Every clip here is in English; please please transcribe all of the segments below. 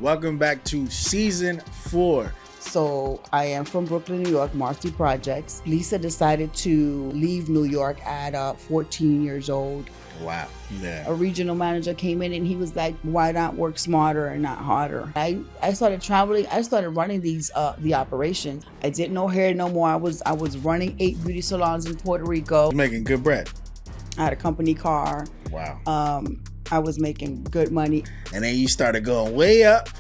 Welcome back to season 4. So I am from Brooklyn, New York, Marcy Projects. Lisa decided to leave New York at 14 years old. Wow. Yeah. A regional manager came in and he was like, why not work smarter and not harder? I started traveling. I started running the operations. I didn't know hair no more. I was running 8 beauty salons in Puerto Rico. You're making good bread. I had a company car. Wow. I was making good money. And then you started going way up.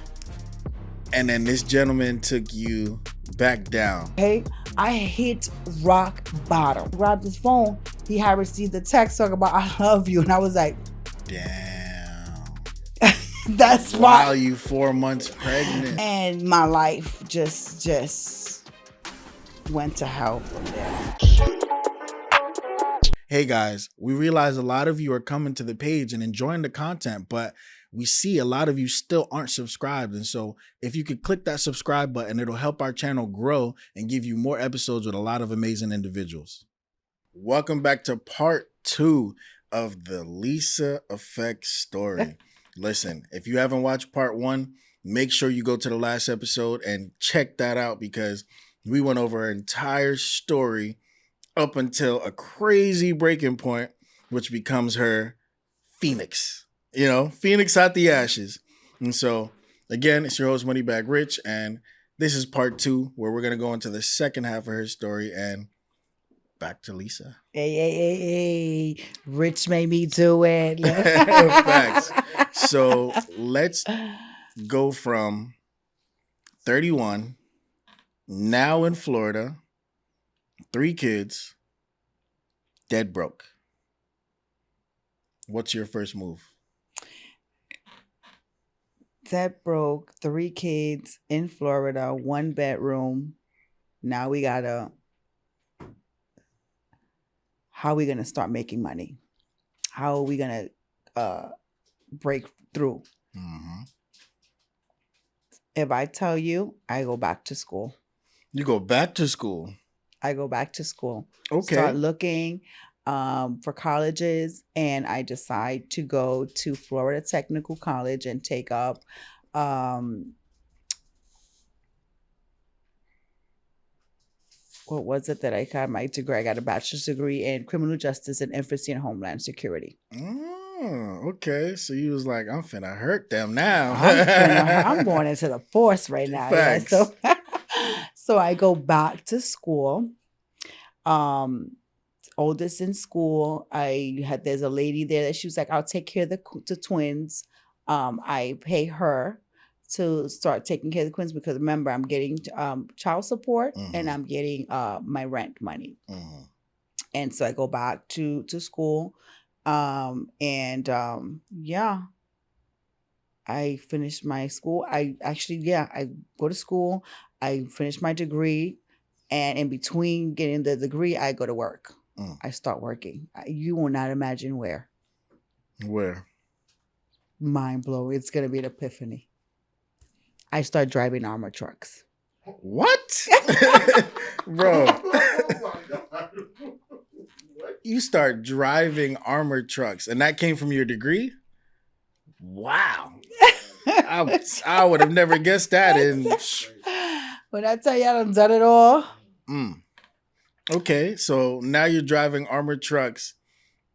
And then this gentleman took you back down. Hey, I hit rock bottom. Grabbed his phone. He had received a text talking about I love you. And I was like, damn. That's why. Wow, you 4 months pregnant. And my life just went to hell from there. Hey guys, we realize a lot of you are coming to the page and enjoying the content, but we see a lot of you still aren't subscribed. And so if you could click that subscribe button, it'll help our channel grow and give you more episodes with a lot of amazing individuals. Welcome back to part 2 of the Lisa Effect story. Listen, if you haven't watched part 1, make sure you go to the last episode and check that out because we went over her entire story up until a crazy breaking point, which becomes her Phoenix. You know, Phoenix out the ashes. And so, again, it's your host, Moneybag Rich, and this is part 2, where we're going to go into the second half of her story and back to Lisa. Hey. Rich made me do it. Facts. So, let's go from 31, now in Florida, 3 kids, dead broke. What's your first move? Dead broke, 3 kids in Florida, 1 bedroom. Now we gotta, how are we gonna start making money? How are we gonna break through? Mm-hmm. If I tell you, I go back to school. You go back to school? I go back to school. Okay. Start looking for colleges, and I decide to go to Florida Technical College and take up what was it that I got my degree? I got a bachelor's degree in Criminal Justice and Emphasis in Homeland Security. Oh, okay. So you was like, I'm finna hurt them now. I'm going into the force right now. Facts. Yeah, so I go back to school. Oldest in school, there's a lady there that she was like, I'll take care of the twins. I pay her to start taking care of the twins because remember, I'm getting child support and I'm getting my rent money. And so I go back to school. I finished my school. I go to school. I finish my degree. And in between getting the degree, I go to work. I start working. You will not imagine where. Where? Mind blowing. It's going to be an epiphany. I start driving armor trucks. What? Bro. You start driving armor trucks. And that came from your degree? Wow. I would have never guessed that. When I tell you I done it all. Okay, so now you're driving armored trucks.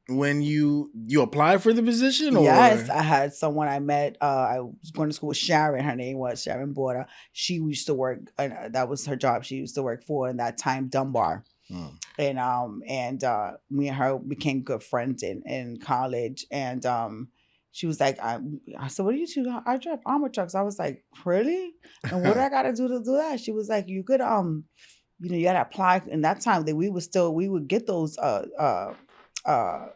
When you applied for the position? Or? Yes, I had someone I met. I was going to school with Sharon. Her name was Sharon Border. She used to work, that was her job. She used to work for, in that time, Dunbar. And me and her became good friends in college. And she was like, I said, what do you do? I drive armor trucks. I was like, really? And what do I got to do that? She was like, you could, you got to apply. In that time that we would get those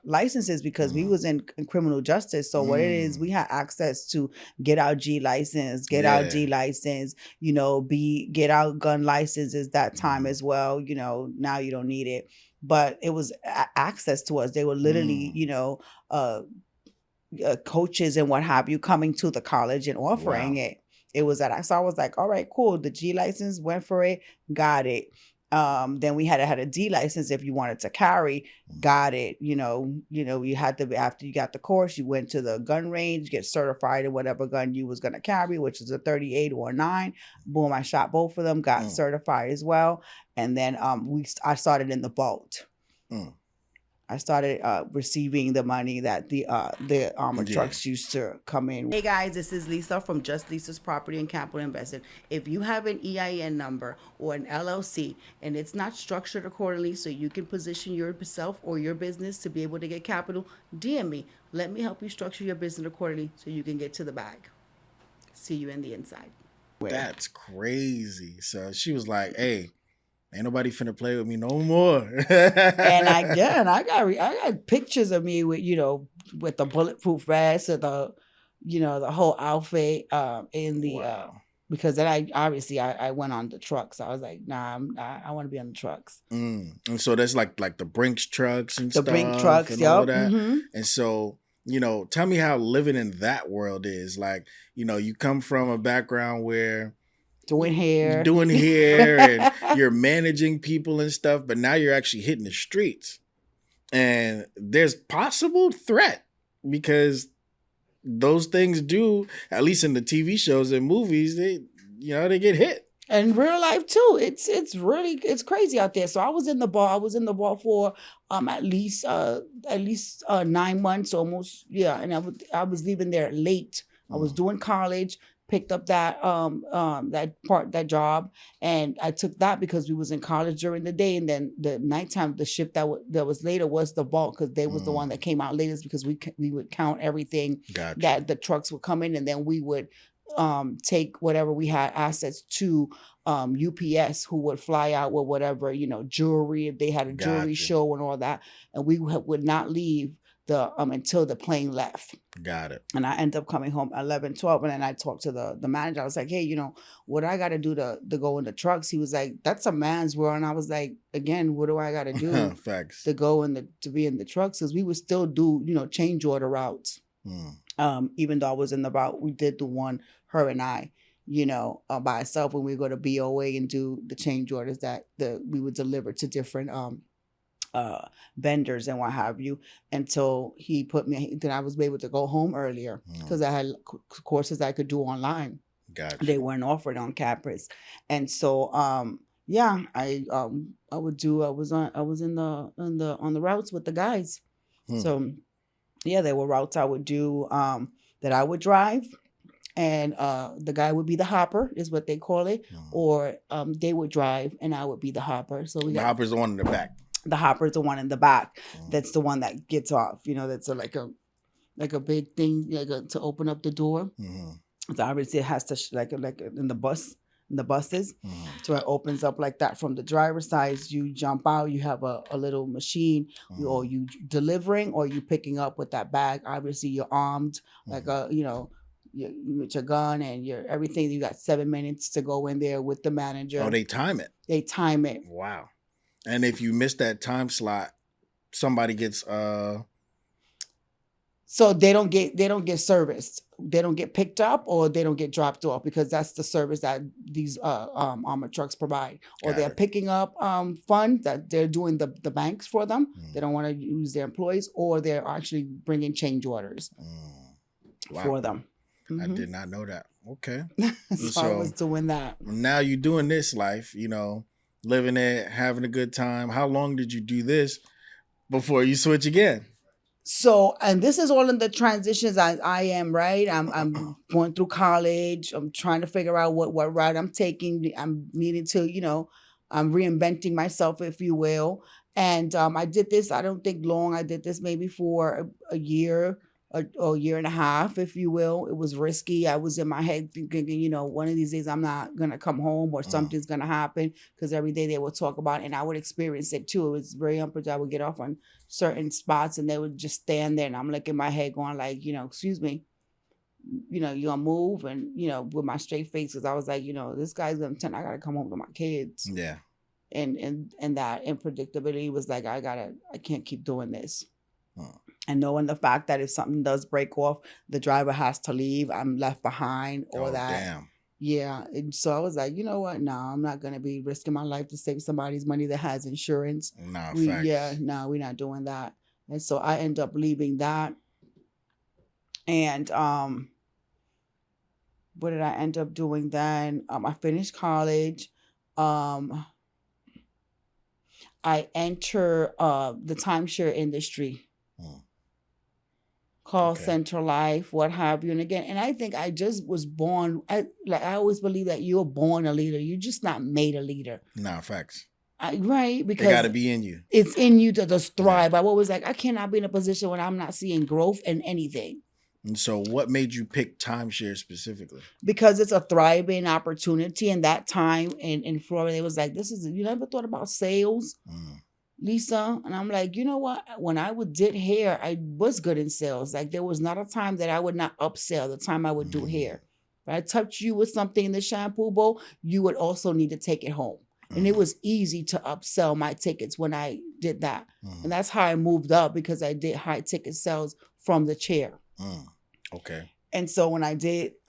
licenses because we was in criminal justice. So what it is, we had access to get our G license, get our D license, get our gun licenses that time as well. Now you don't need it, but it was access to us. They were literally, coaches and what have you coming to the college and offering it. It was that. So I was like, all right, cool. The G license, went for it, got it. Then we had a D license if you wanted to carry. Got it. You had to, after you got the course, you went to the gun range, get certified in whatever gun you was gonna carry, which is a 38 or a 9. Boom, I shot both of them, got certified as well, and then I started in the vault. I started receiving the money that the armored trucks used to come in. Hey guys, this is Lisa from Just Lisa's Property and Capital Investing. If you have an EIN number or an LLC and it's not structured accordingly so you can position yourself or your business to be able to get capital, DM me. Let me help you structure your business accordingly so you can get to the bag. See you in the inside. That's crazy. So she was like, hey, ain't nobody finna play with me no more. And I got pictures of me with, with the bulletproof vest or the whole outfit in the because then I went on the trucks. I was like, nah, I want to be on the trucks. And so that's like the Brinks trucks and stuff. The Brinks trucks, and yep. all of that. And so, tell me how living in that world is. Like, you come from a background where doing hair and you're managing people and stuff, but now you're actually hitting the streets, and there's possible threat because those things do, at least in the TV shows and movies, they get hit. And real life too. It's crazy out there. So I was in the bar for at least 9 months almost. Yeah. And I was leaving there late. I was doing college, picked up that job, and I took that because we was in college during the day, and then the nighttime, the shift that was later was the vault, because they was the one that came out latest, because we would count everything that the trucks would come in, and then we would take whatever we had assets to UPS, who would fly out with whatever, jewelry, if they had a jewelry show and all that, and we would not leave until the plane left. Got it. And I ended up coming home 11, 12. And then I talked to the manager. I was like, hey, what I got to do to go in the trucks? He was like, that's a man's world. And I was like, again, what do I got to do Facts. to go to be in the trucks? Because we would still do, change order routes. Even though I was in the route, we did the one, her and I, by herself, when we go to BOA and do the change orders that we would deliver to different vendors and what have you, until he put me, then I was able to go home earlier because I had courses I could do online. Gotcha. They weren't offered on campus. And so I was on the routes with the guys. So yeah, there were routes I would do that I would drive, and the guy would be the hopper, is what they call it, or they would drive and I would be the hopper. So the hopper's the one in the back. The hopper is the one in the back. That's the one that gets off. That's like a big thing, to open up the door. So obviously it has to like in the buses. So it opens up like that from the driver's side. You jump out. You have a little machine, or you delivering, or you picking up with that bag. Obviously you're armed, like with your gun and your everything. You got 7 minutes to go in there with the manager. Oh, they time it. They time it. Wow. And if you miss that time slot, somebody gets so they don't get serviced. They don't get picked up, or they don't get dropped off, because that's the service that these armored trucks provide. Or they're picking up funds that they're doing the banks for them. They don't want to use their employees, or they're actually bringing change orders for them. I did not know that. Okay. So I was doing that. Now you're doing this life, living it, having a good time. How long did you do this before you switch again? So, and this is all in the transitions I am, right? I'm going through college. I'm trying to figure out what route I'm taking. I'm needing to, I'm reinventing myself, if you will. And I did this, I don't think long. I did this maybe for a year or year and a half, if you will. It was risky. I was in my head thinking, one of these days I'm not going to come home, or something's going to happen, because every day they would talk about it, and I would experience it too. It was very unpredictable. I would get off on certain spots and they would just stand there, and I'm like in my head going like, excuse me, you gonna move? And, with my straight face, because I was like, this guy's going to tell, I got to come home to my kids. Yeah. And that unpredictability was like, I can't keep doing this. And knowing the fact that if something does break off, the driver has to leave, I'm left behind, or that. Damn. Yeah. And so I was like, you know what? No, I'm not going to be risking my life to save somebody's money that has insurance. Nah, Yeah, facts. no, we're not doing that. And so I end up leaving that. And what did I end up doing then? I finished college. Um, I enter the timeshare industry, Mm, call okay. center life, what have you. And again, and I think I just was born. I always believe that you're born a leader. You're just not made a leader, Nah, facts. right? They got Because to be in you. it's in you to just Yeah. thrive. I always like, I cannot be in a position when I'm not seeing growth in anything. And so, what made you pick timeshare specifically? Because it's a thriving opportunity. And that time in Florida, it was like, you never thought about sales, Lisa? And I'm like, you know what? When I did hair, I was good in sales. Like there was not a time that I would not upsell the time I would do hair. If I touch you with something in the shampoo bowl, you would also need to take it home. And it was easy to upsell my tickets when I did that. And that's how I moved up, because I did high ticket sales from the chair. Okay. And so when I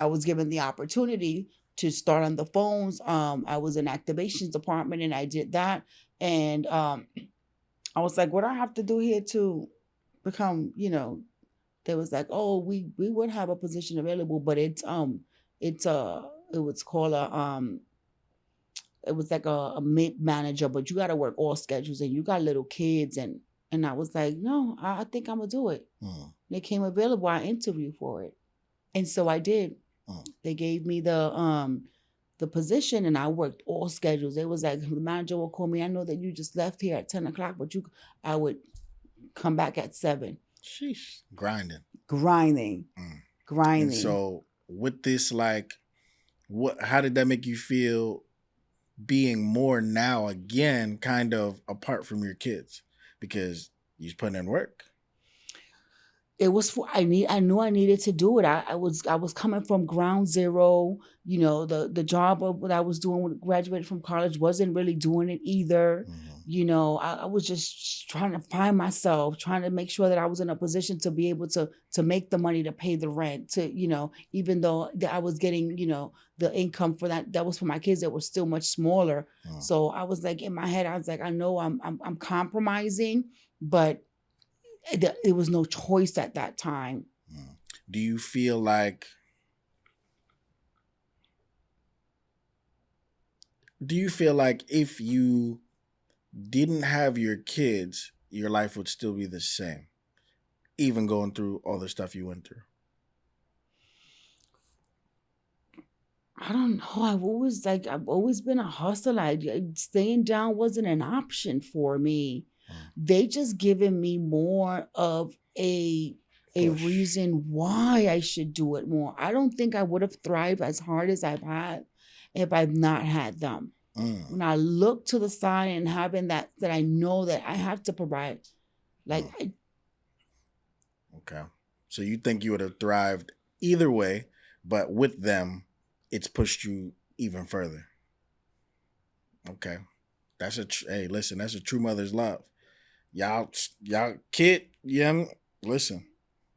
was given the opportunity to start on the phones. I was in activations department and I did that. And I was like, what do I have to do here to become, they was like, oh, we would have a position available, but it was called it was like a mid manager, but you got to work all schedules and you got little kids. And I was like, no, I think I'm gonna do it. They came available. I interviewed for it. And so I did. They gave me the position and I worked all schedules. It was like the manager will call me. I know that you just left here at 10 o'clock, but I would come back at 7. Sheesh. Grinding. Grinding. And so with this, like, how did that make you feel being more now again, kind of apart from your kids? Because you was putting in work. It was I knew I needed to do it. I was coming from ground zero. The job of what I was doing when I graduated from college wasn't really doing it either. I was just trying to find myself, trying to make sure that I was in a position to be able to make the money to pay the rent, to, even though I was getting, the income for that was for my kids that were still much smaller. So I was like, in my head, I was like, I know I'm compromising, but there was no choice at that time. Do you feel like if you didn't have your kids, your life would still be the same, even going through all the stuff you went through? I don't know. I've always been a hustler. Staying down wasn't an option for me. They just given me more of a reason why I should do it more. I don't think I would have thrived as hard as I've had if I've not had them. When I look to the side and having that I know that I have to provide, okay. So you think you would have thrived either way, but with them, it's pushed you even further. Okay. Hey, listen, that's a true mother's love. Y'all kid, young, listen,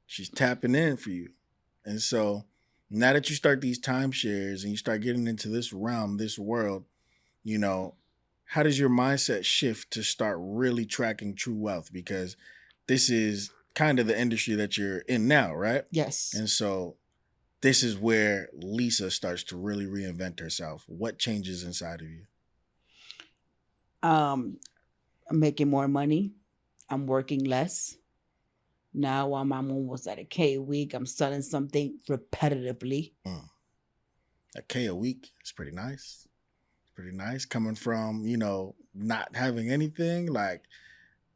she's tapping in for you. And so now that you start these timeshares and you start getting into this realm, this world, how does your mindset shift to start really tracking true wealth? Because this is kind of the industry that you're in now, right? Yes. And so this is where Lisa starts to really reinvent herself. What changes inside of you? I'm making more money. I'm working less. Now I'm almost at $1,000 a week. I'm selling something repetitively. $1,000 a week is pretty nice. Pretty nice. Coming from, not having anything, like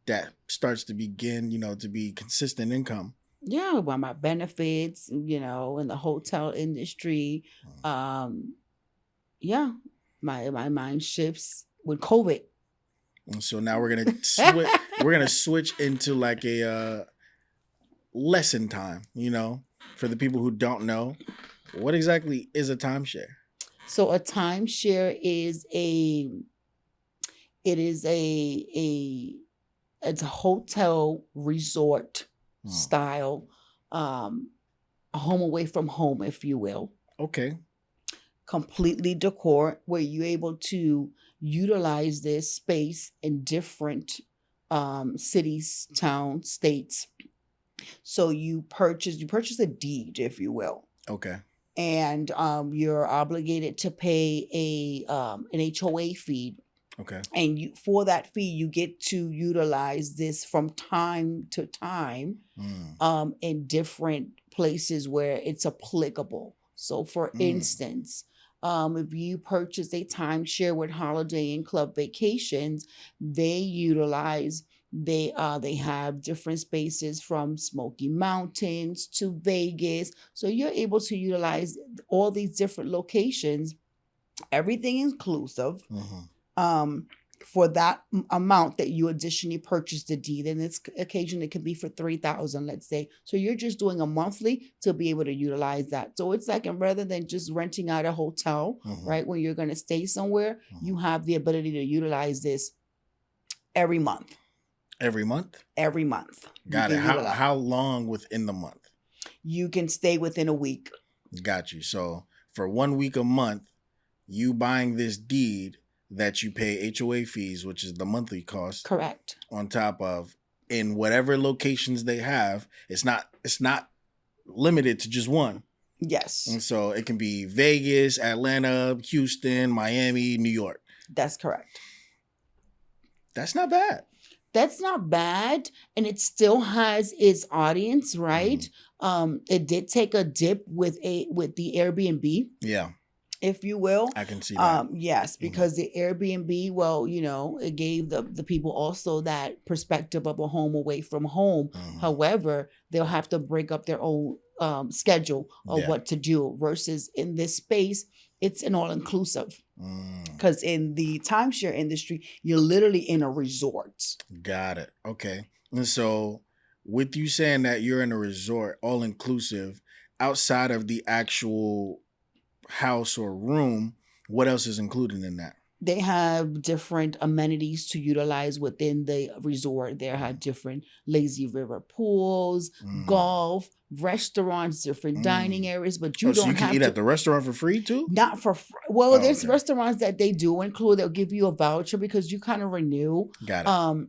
that starts to begin, to be consistent income. Yeah, well, my benefits, in the hotel industry. Yeah, my mind shifts with COVID. And so now we're gonna switch. We're gonna switch into like a lesson time. For the people who don't know, what exactly is a timeshare? So a timeshare is it's a hotel resort style, a home away from home, if you will. Okay. completely decor, where you're able to utilize this space in different cities, towns, states. So you purchase a deed, if you will. Okay. And you're obligated to pay an HOA fee. Okay. And for that fee, you get to utilize this from time to time in different places where it's applicable. So, for instance, if you purchase a timeshare with Holiday Inn Club Vacations, they have different spaces from Smoky Mountains to Vegas. So you're able to utilize all these different locations, everything inclusive, for that amount that you additionally purchased the deed. And this occasion, it can be for $3,000, let's say. So you're just doing a monthly to be able to utilize that. So it's like, and rather than just renting out a hotel, right, where you're going to stay somewhere, you have the ability to utilize this every month. Every month? Every month. Got it. How long within the month? You can stay within a week. Got you. So for 1 week a month, you buying this deed that you pay HOA fees, which is the monthly cost. Correct. On top of, in whatever locations they have, it's not limited to just one. Yes. And so it can be Vegas, Atlanta, Houston, Miami, New York. That's correct. That's not bad. That's not bad, and it still has its audience, right? It did take a dip with the Airbnb, if you will. I can see that. Yes, because the Airbnb, well, it gave the people also that perspective of a home away from home. However, they'll have to break up their own schedule of what to do, versus in this space, it's an all-inclusive. Because in the timeshare industry, you're literally in a resort. Got it. Okay. And so with you saying that you're in a resort, all-inclusive, outside of the actual house or room, what else is included in that? They have different amenities to utilize within the resort. They have different lazy river pools, golf, restaurants, different dining areas, but you don't you can have eat to at the restaurant for free too? Not for well, there's restaurants that they do include. They'll give you a voucher because you kind of renew. Got it.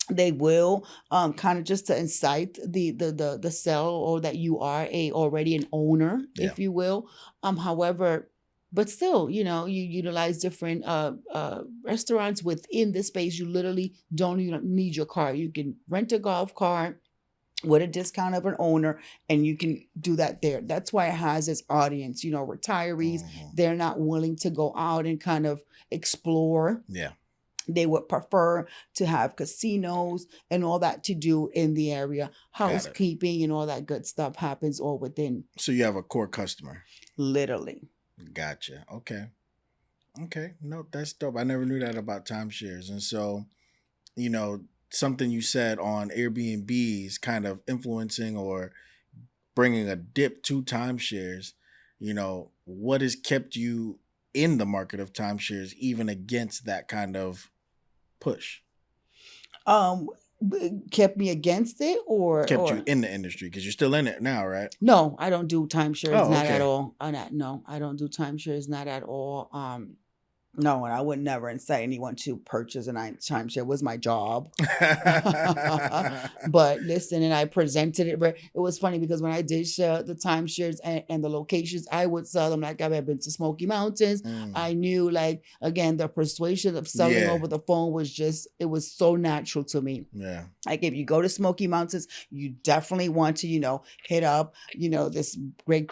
They will kind of just to incite the sell, or that you are already an owner, if you will. However, but still, you utilize different restaurants within the space. You literally don't need your car. You can rent a golf cart with a discount of an owner, and you can do that there. That's why it has its audience. Retirees, they're not willing to go out and kind of explore. Yeah. They would prefer to have casinos and all that to do in the area. Housekeeping and all that good stuff happens all within. So you have a core customer. Literally. Gotcha. Okay. No, that's dope. I never knew that about timeshares. And so, something you said on Airbnbs kind of influencing or bringing a dip to timeshares, what has kept you in the market of timeshares even against that kind of push? Kept me against it, or you in the industry because you're still in it now, right? No, I don't do timeshares. Not okay. at all. No, I don't do timeshares. Not at all. No, and I would never incite anyone to purchase a timeshare. It was my job. But listen, and I presented it. It was funny because when I did share the timeshares and the locations, I would sell them like I've been to Smoky Mountains. I knew, again, the persuasion of selling over the phone was it was so natural to me. Yeah. Like if you go to Smoky Mountains, you definitely want to, hit up, this great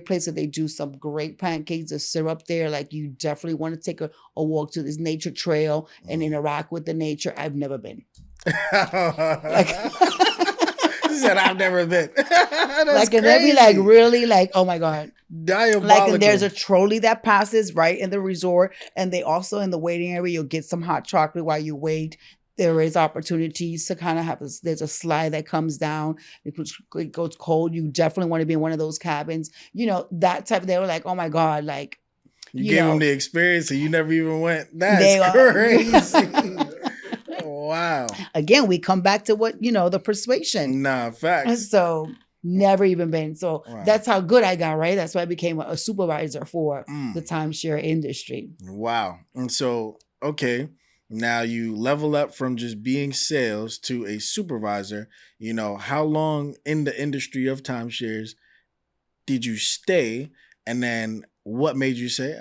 place that they do some great pancakes or syrup there. Like you definitely want to take a walk to this nature trail and interact with the nature. I've never been. She said, I've never been. And they'll be really oh my God. Diabolical. And there's a trolley that passes right in the resort. And they also, in the waiting area, you'll get some hot chocolate while you wait. There is opportunities to kind of there's a slide that comes down. It goes cold. You definitely want to be in one of those cabins. That type. They were like, oh my God, You gave them the experience and you never even went. That's crazy. Wow. Again, we come back to what, the persuasion. Nah, facts. So, Never even been. So Wow. that's how good I got, right? That's why I became a supervisor for the Mm. timeshare industry. Wow. And so, okay, now you level up from just being sales to a supervisor. You know, how long in the industry of timeshares did you stay? And then what made you say,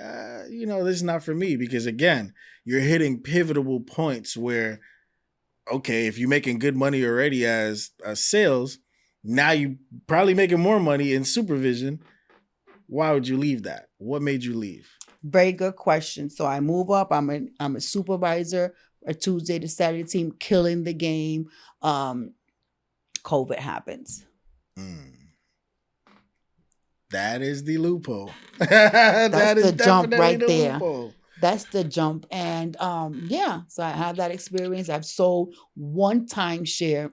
you know, this is not for me? Because again, you're hitting pivotal points where, okay, if you're making good money already as sales, now you probably making more money in supervision. Why would you leave that? What made you leave? Very good question. So I move up. I'm a supervisor, a Tuesday to Saturday team, killing the game. COVID happens. That is the loophole. That's the jump right the there. loophole. That's the jump. And yeah, so I have that experience. I've sold one timeshare,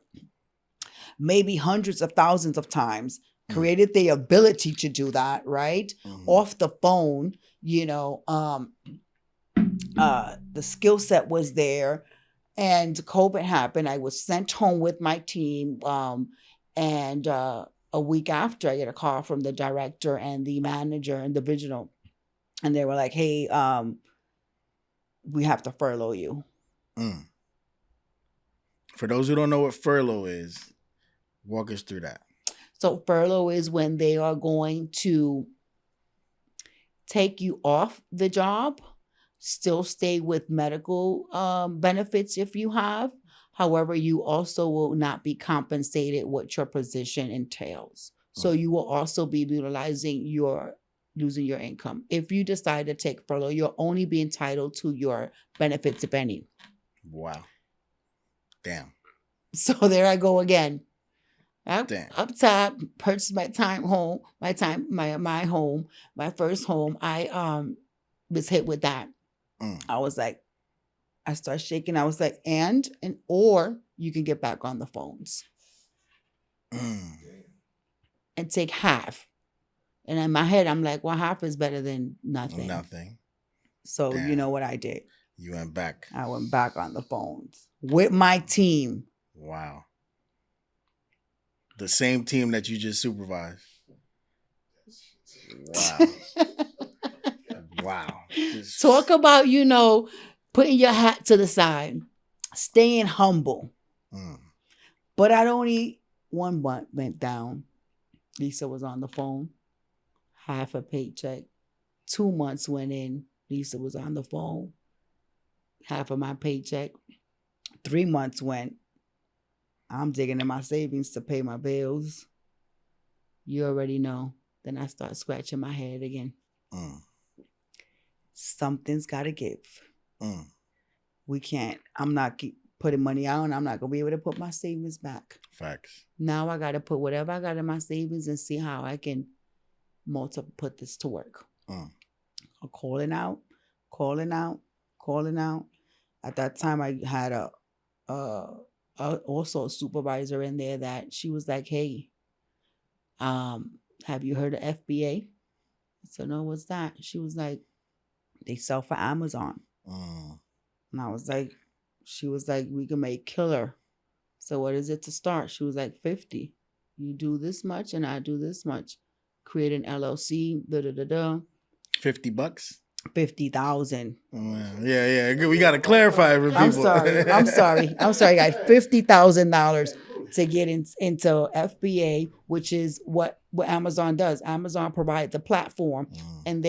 maybe hundreds of thousands of times, created the ability to do that, right? Off the phone, you know, the skill set was there. And COVID happened. I was sent home with my team. And a week after, I get a call from the director and the manager and the divisional. And they were like, hey, we have to furlough you. For those who don't know what furlough is, walk us through that. So furlough is when they are going to take you off the job, still stay with medical benefits if you have. However, you also will not be compensated what your position entails. So you will also be losing your income. If you decide to take furlough, you'll only be entitled to your benefits, if any. Wow. Damn. So there I go again. Up top, purchased my home, my first home. I was hit with that. I was like, I started shaking. I was like, or you can get back on the phones and take half. And in my head, I'm like, well, half is better than nothing. So you know what I did? You went back. I went back on the phones with my team. Wow. The same team that you just supervised. Wow. Wow. Talk about, putting your hat to the side, staying humble. But I'd only one month went down. Lisa was on the phone, half a paycheck. 2 months went in. Lisa was on the phone, half of my paycheck. 3 months went. I'm digging in my savings to pay my bills. You already know. Then I start scratching my head again. Something's got to give. We can't. I'm not putting money out, and I'm not going to be able to put my savings back. Facts. Now I got to put whatever I got in my savings and see how I can put this to work. I'm calling out. At that time, I had also a supervisor in there that she was like, hey, have you heard of FBA? I said, no, what's that? She was like, they sell for Amazon. And I was like, she was like, we can make killer. So what is it to start? She was like, 50. You do this much and I do this much. Create an LLC, $50. 50,000. Yeah. We got to clarify for people. I'm sorry, guys. $50,000 to get into FBA, which is what Amazon does. Amazon provides the platform, and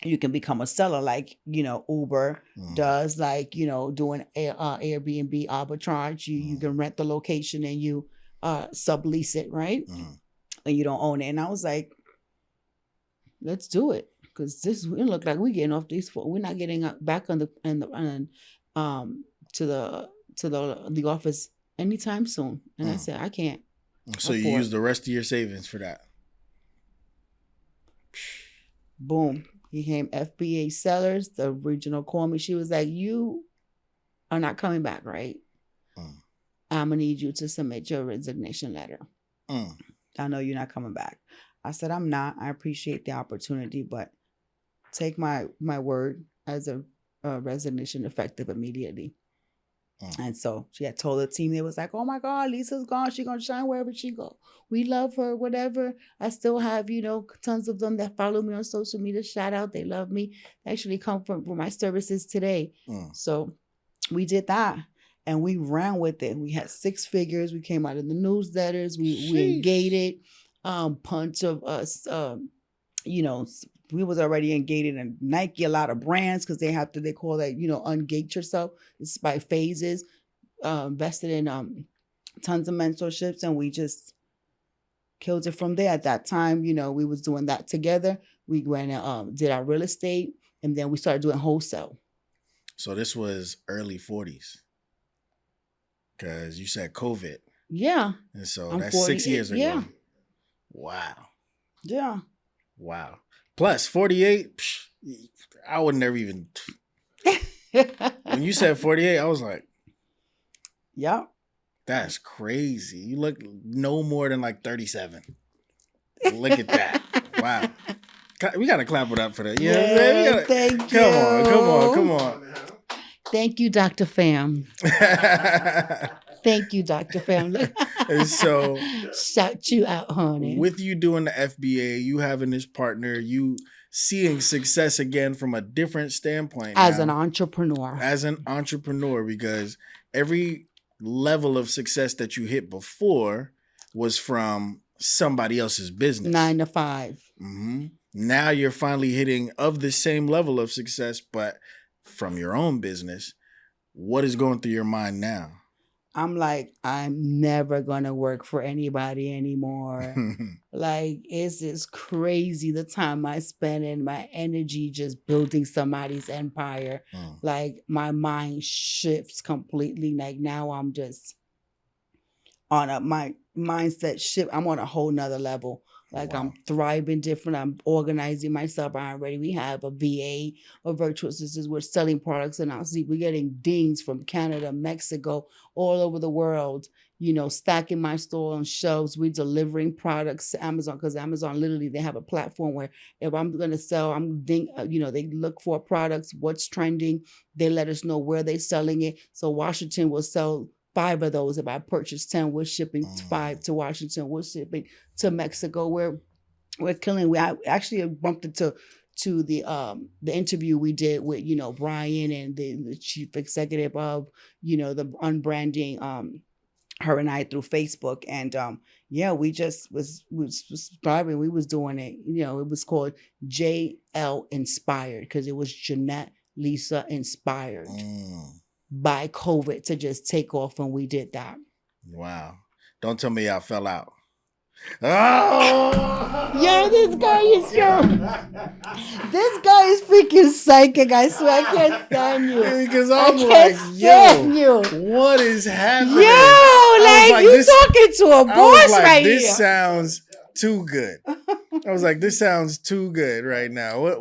you can become a seller, like Uber does, like doing Airbnb arbitrage. You can rent the location and you sublease it, right? And you don't own it. And I was like, let's do it. Because it look like we're getting off these. We're not getting back on the to the office anytime soon. And I said, I can't. So you use the rest of your savings for that. Boom. He came FBA sellers. The regional called me. She was like, you are not coming back, right? I'm gonna need you to submit your resignation letter. I know you're not coming back. I said, I'm not. I appreciate the opportunity, but take my word as a resignation effective immediately. And so she had told the team, they was like, oh my God, Lisa's gone. She's going to shine wherever she go. We love her, whatever. I still have, tons of them that follow me on social media. Shout out. They love me. They actually come from my services today. So we did that and we ran with it. We had 6 figures. We came out in the newsletters. We engaged bunch of us, we was already engaged in Nike, a lot of brands, because they call that, ungate yourself. It's by phases, invested in tons of mentorships, and we just killed it from there. At that time, we was doing that together. We went and did our real estate, and then we started doing wholesale. So this was early 40s, because you said COVID. Yeah. And so that's 6 years ago. Yeah. Wow. Yeah. Wow. Plus 48, I would never even. When you said 48, I was like, yeah. That's crazy. You look no more than like 37. Look at that. Wow. We got to clap it up for that. Yeah, thank you. Come on. Thank you, Dr. Pham. Thank you, Dr. Pham. And so, shout you out, honey. With you doing the FBA, you having this partner, you seeing success again from a different standpoint. As an entrepreneur. Because every level of success that you hit before was from somebody else's business. 9 to 5. Mm-hmm. Now you're finally hitting of the same level of success, but from your own business. What is going through your mind now? I'm like, I'm never going to work for anybody anymore. Like, it's just crazy the time I spend and my energy just building somebody's empire. Like, my mind shifts completely. Like, now I'm just on my mindset shift. I'm on a whole nother level. Like, wow. I'm thriving different. I'm organizing myself. We have a VA, a virtual assistant. We're selling products, and we're getting dings from Canada, Mexico, all over the world, stacking my store on shelves. We're delivering products to Amazon, because Amazon, literally, they have a platform where if I'm going to sell, they look for products, what's trending. They let us know where they're selling it. So Washington will sell 5 of those. If I purchase 10, we're shipping 5 to Washington. We're shipping to Mexico. We're killing. We actually bumped into the interview we did with Brian and the chief executive of the unbranding her and I through Facebook, and we just was thriving. We was doing it. It was called JL Inspired, because it was Jeanette Lisa Inspired. By COVID to just take off, and we did that. Wow. Don't tell me y'all fell out. Oh! Yo, this guy is freaking psychic. I swear, I can't stand you. Because I'm like, yo, what is happening? Yo, like you talking to a boss right here. This sounds too good. I was like, this sounds too good right now. What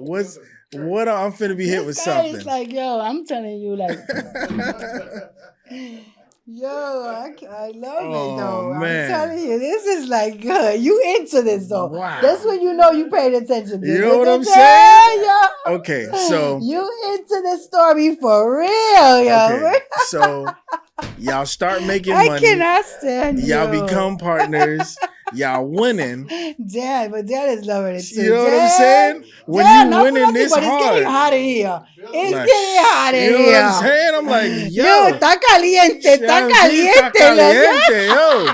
I'm finna be hit with something. It's like, yo, I'm telling you, like, yo, I love it though. Man. I'm telling you, this is like good. You into this though. Wow. That's when you know you paid attention to. You know what I'm saying? Yo. Okay, so you into the story for real, yo. Okay, so y'all start making money. I cannot stand you. Y'all become partners. Y'all winning. Dad is loving it too. You know what I'm saying? When you winning this hard. It's getting hot in here. It's getting hot in here. You know what I'm saying? I'm like, yo. Está caliente, yo.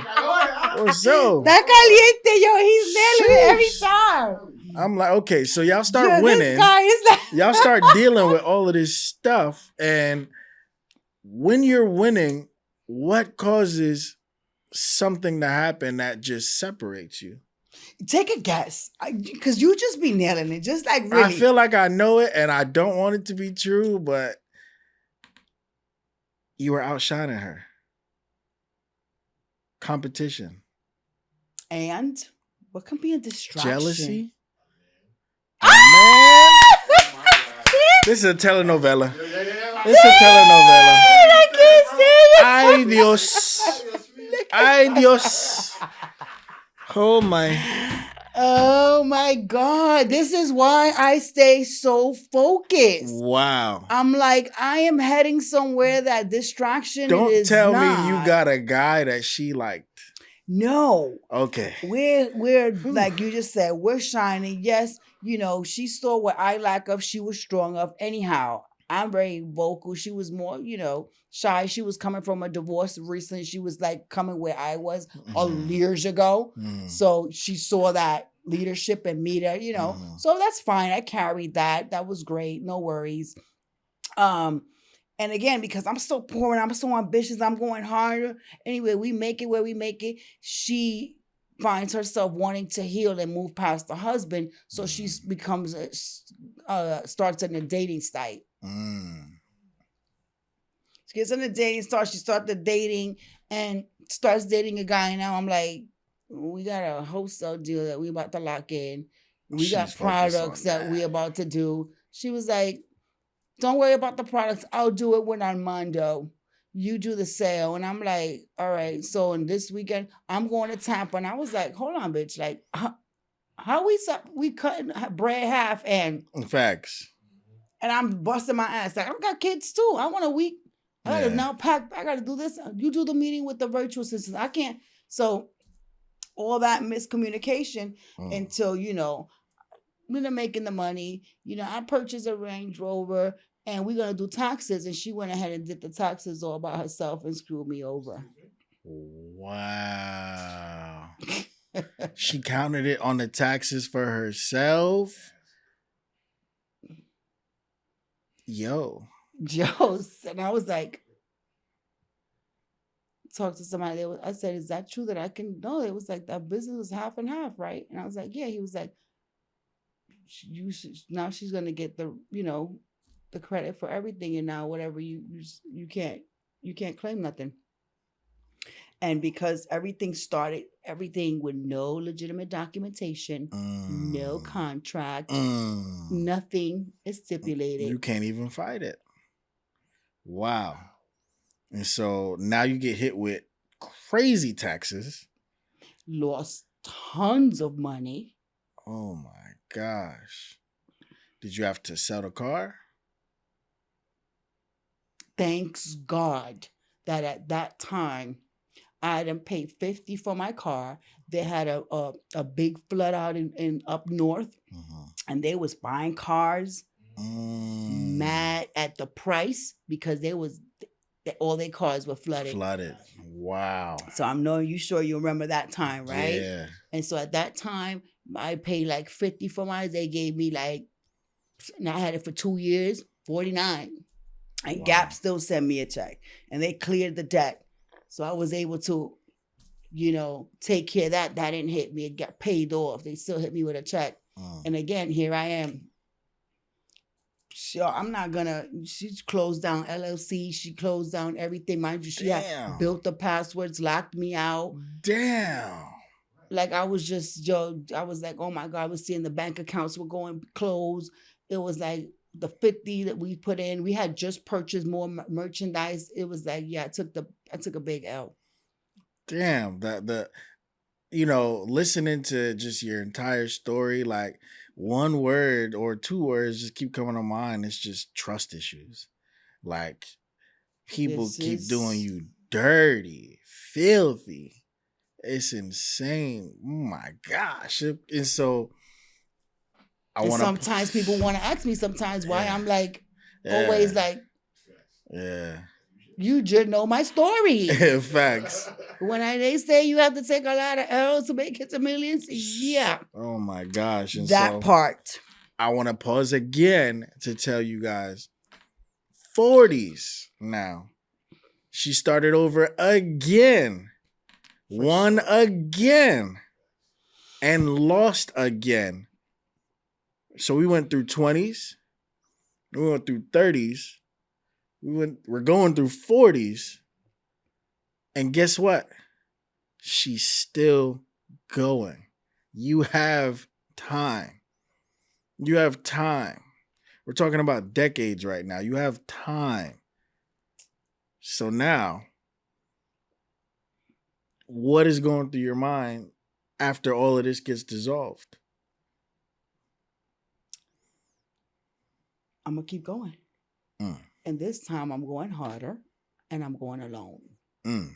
What's up? Está caliente, yo. He's nailing it every time. I'm like, okay, so y'all start winning. This guy is like y'all start dealing with all of this stuff. And when you're winning, what causes something to happen that just separates you? Take a guess, because you just be nailing it, just like really. I feel like I know it, and I don't want it to be true, but you were outshining her. Competition. And what can be a distraction? Jealousy. Man, this is a telenovela. I can't say it. Ay Dios. Ay Dios. Oh my. Oh my God. This is why I stay so focused. Wow. I'm like, I am heading somewhere that distraction Don't is tell not. me you got a guy that she liked. No. Okay. We're like you just said, we're shining. Yes, she saw what I lack of, she was strong of. Anyhow, I'm very vocal. She was more, shy. She was coming from a divorce recently. She was like coming where I was years ago. So she saw that leadership in me that, so that's fine. I carried that. That was great. No worries. And again, because I'm still pouring, I'm so ambitious, I'm going harder. Anyway, we make it where we make it. She finds herself wanting to heal and move past the husband, so she becomes starts in a dating site. She gets in the dating start. She starts the dating and starts dating a guy. And now I'm like, we got a wholesale deal that we about to lock in. We got products that we about to do. She was like, don't worry about the products. I'll do it when Armando. You do the sale. And I'm like, all right. So in this weekend, I'm going to Tampa. And I was like, hold on, bitch. Like, how we cutting bread half and facts. And I'm busting my ass. Like, I've got kids too. I want a week. I gotta now pack. I gotta do this. You do the meeting with the virtual assistant. I can't. So all that miscommunication until, we're making the money. I purchased a Range Rover and we're going to do taxes. And she went ahead and did the taxes all by herself and screwed me over. Wow. She counted it on the taxes for herself. Yo. And I was like, talk to somebody. I said, is that true that I can? No, it was like that business was half and half, right? And I was like, yeah. He was like, now she's gonna get the the credit for everything, and now whatever you can't claim nothing. And because everything with no legitimate documentation, no contract, nothing is stipulated. You can't even fight it. Wow. And so now you get hit with crazy taxes. Lost tons of money. Oh my gosh. Did you have to sell the car? Thanks God that at that time I done paid $50 for my car. They had a big flood out in up north, and they was buying cars mad at the price because all their cars were flooded. Wow. So I'm knowing you sure you remember that time, right? Yeah. And so at that time, I paid like $50 for mine. They gave me and I had it for 2 years, $49. And Gap still sent me a check. And they cleared the debt. So I was able to, take care of that. That didn't hit me. It got paid off. They still hit me with a check. And again, here I am. Sure, I'm not gonna. She closed down LLC. She closed down everything. Mind you, she had built the passwords, locked me out. Damn. Like I was just, I was like, oh my God, I was seeing the bank accounts were going closed. It was like the 50 that we put in. We had just purchased more merchandise. It was like, I took a big L. Damn, listening to just your entire story, like one word or two words just keep coming to mind. It's just trust issues. Like people keep doing you dirty, filthy. It's insane. Oh my gosh. And so sometimes people want to ask me sometimes why I'm like always like, you just know my story. Facts. When they say you have to take a lot of L's to make it to millions, yeah. Oh my gosh. And that part. I want to pause again to tell you guys, 40s now. She started over again. Won again. And lost again. So we went through 20s. We went through 30s. We're going through 40s. And guess what? She's still going. You have time. You have time. We're talking about decades right now. You have time. So now, what is going through your mind after all of this gets dissolved? I'm gonna keep going. And this time I'm going harder and I'm going alone. And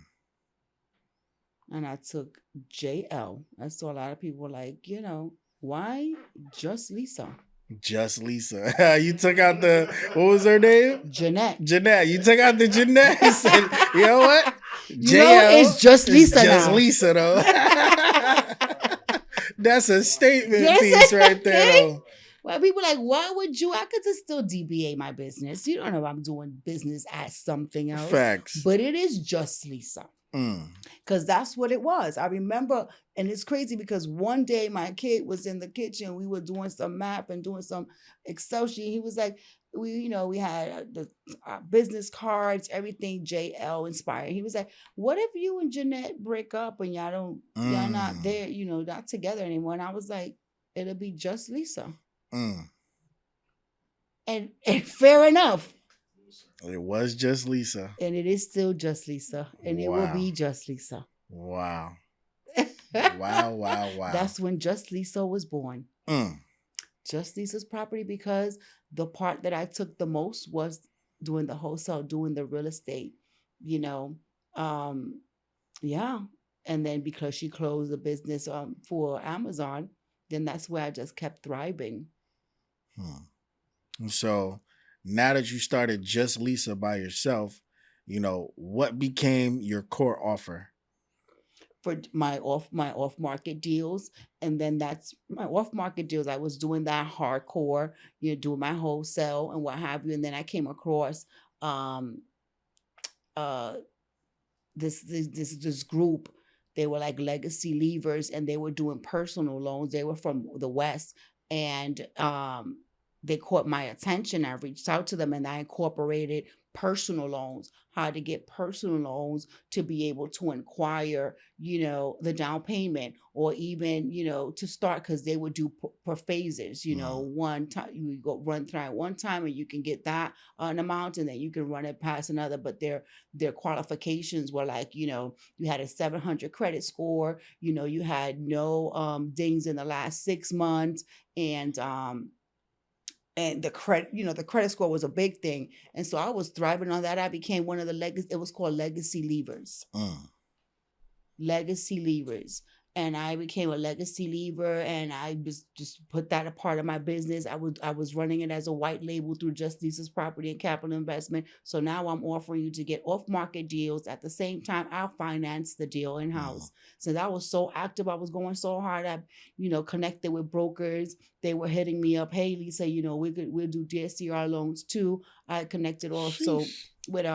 I took JL. I saw a lot of people like, why just Lisa? Just Lisa. You took out what was her name? Jeanette. Jeanette. You took out the Jeanette. You said, you know what? It's just Lisa now. Just Lisa, though. That's a statement piece right there, though. Well, people like, why would you? I could just still DBA my business. You don't know if I'm doing business as something else. Facts. But it is just Lisa. Because that's what it was. I remember, and it's crazy because one day my kid was in the kitchen. We were doing some map and doing some Excel sheet. He was like, we had the business cards, everything JL inspired. He was like, what if you and Jeanette break up and y'all not there, not together anymore? And I was like, it'll be just Lisa. And fair enough. It was just Lisa. And it is still just Lisa. And it will be just Lisa. Wow. Wow. That's when Just Lisa was born. Just Lisa's property, because the part that I took the most was doing the wholesale, doing the real estate, yeah. And then because she closed the business for Amazon, then that's where I just kept thriving. So now that you started Just Lisa by yourself, what became your core offer? For my off-market deals. And then that's my off-market deals. I was doing that hardcore, doing my wholesale and what have you. And then I came across this group. They were like legacy leavers, and they were doing personal loans. They were from the West, and they caught my attention. I reached out to them and I incorporated personal loans, how to get personal loans to be able to inquire, the down payment, or even, to start, because they would do per phases, one time you go run through it one time and you can get that an amount, and then you can run it past another. But their qualifications were like, you had a 700 credit score, you had no dings in the last 6 months, and the credit score was a big thing. And so I was thriving on that. I became one of the it was called legacy leavers. Legacy leavers. And I became a legacy leaver, and I just put that a part of my business. I was running it as a white label through Just Lisa's Property and Capital Investment. So now I'm offering you to get off-market deals. At the same time, I'll finance the deal in-house. So that was so active. I was going so hard. I, connected with brokers. They were hitting me up. Hey, Lisa, we'll do DSCR loans too. I connected also with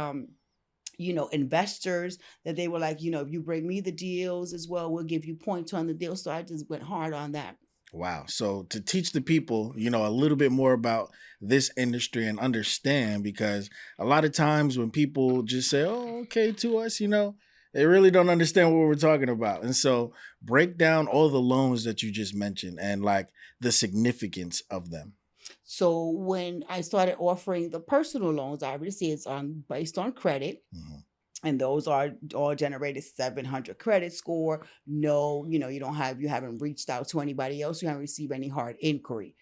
investors, that they were like, if you bring me the deals as well, we'll give you points on the deal. So I just went hard on that. Wow. So to teach the people, a little bit more about this industry and understand, because a lot of times when people just say, oh, okay, to us, they really don't understand what we're talking about. And so break down all the loans that you just mentioned and like the significance of them. So when I started offering the personal loans, obviously it's based on credit. And those are all generated 700 credit score. No, you haven't reached out to anybody else. You haven't received any hard inquiry.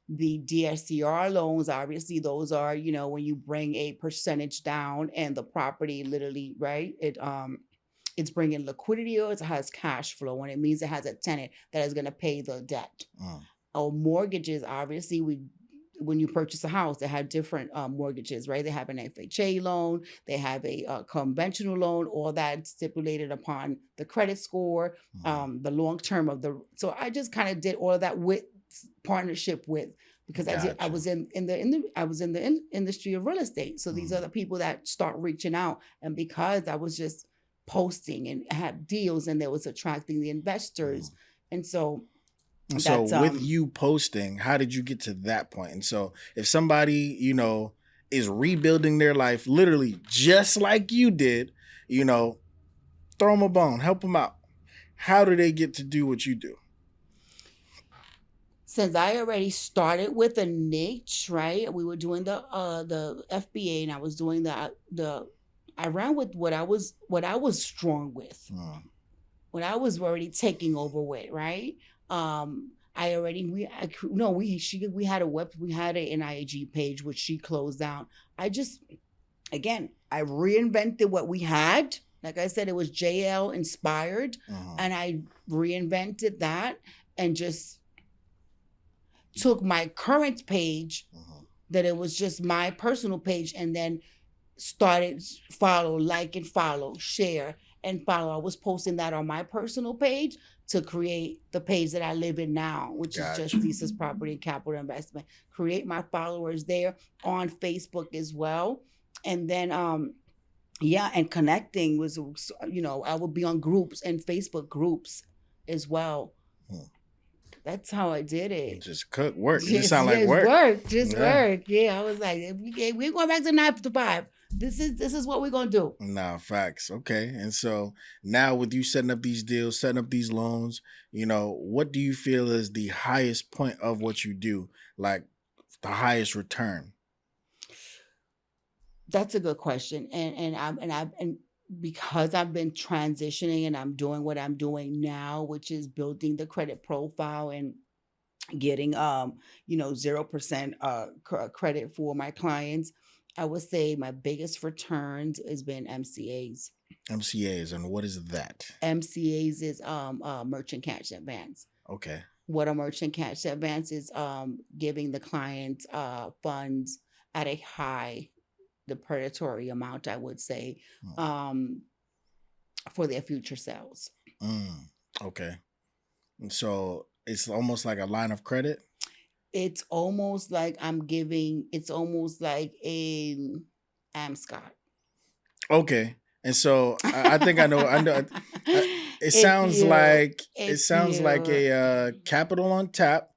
The DSCR loans, obviously those are, when you bring a percentage down and the property literally, right? It's bringing liquidity, or it has cash flow, and it means it has a tenant that is going to pay the debt. Or mortgages, obviously when you purchase a house, they have different mortgages, right? They have an FHA loan, they have a conventional loan, all that stipulated upon the credit score, the long term of so I just kind of did all of that with partnership with, because I was in the industry of real estate. So these are the people that start reaching out, and because I was just posting and had deals, and there was attracting the investors, and so. So with you posting, how did you get to that point? And so if somebody, is rebuilding their life literally just like you did, throw them a bone, help them out. How do they get to do what you do? Since I already started with a niche, right? We were doing the FBA, and I was doing I ran with what I was strong with. when I was already taking over with, right? I already we had we had an IAG page which she closed down. I just again I reinvented what we had. Like I said, it was JL inspired, and I reinvented that and just took my current page that it was just my personal page, and then started follow, like, and follow, share and follow. I was posting that on my personal page to create the page that I live in now, which is just Thesis Property and Capital Investment. Create my followers there on Facebook as well. And then and connecting was, I would be on groups and Facebook groups as well. That's how I did it. Just work. It just sound like work. Work. Yeah, I was like, we're going back to 9 to 5. This is what we're gonna do. Nah, facts. Okay. And so now with you setting up these deals, setting up these loans, what do you feel is the highest point of what you do? Like the highest return? That's a good question. And because I've been transitioning and I'm doing what I'm doing now, which is building the credit profile and getting 0% credit for my clients, I would say my biggest returns has been MCAs. MCAs, and what is that? MCAs is merchant cash advance. Okay. What a merchant cash advance is, giving the client funds at a high, the predatory amount, I would say, for their future sales. Okay. And so it's almost like a line of credit? It's almost like it's almost like a Amscot. Okay. And so I think I know. It sounds like a capital on tap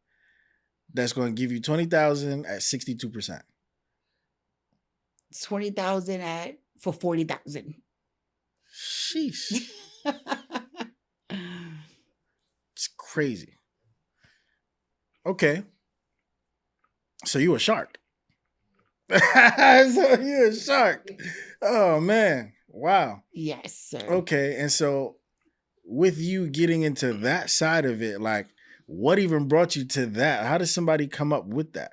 that's going to give you 20,000 at 62%. 20,000 for 40,000. Sheesh. It's crazy. Okay. So you a shark. So you a shark. Oh man. Wow. Yes, sir. Okay. And so with you getting into that side of it, like what even brought you to that? How does somebody come up with that?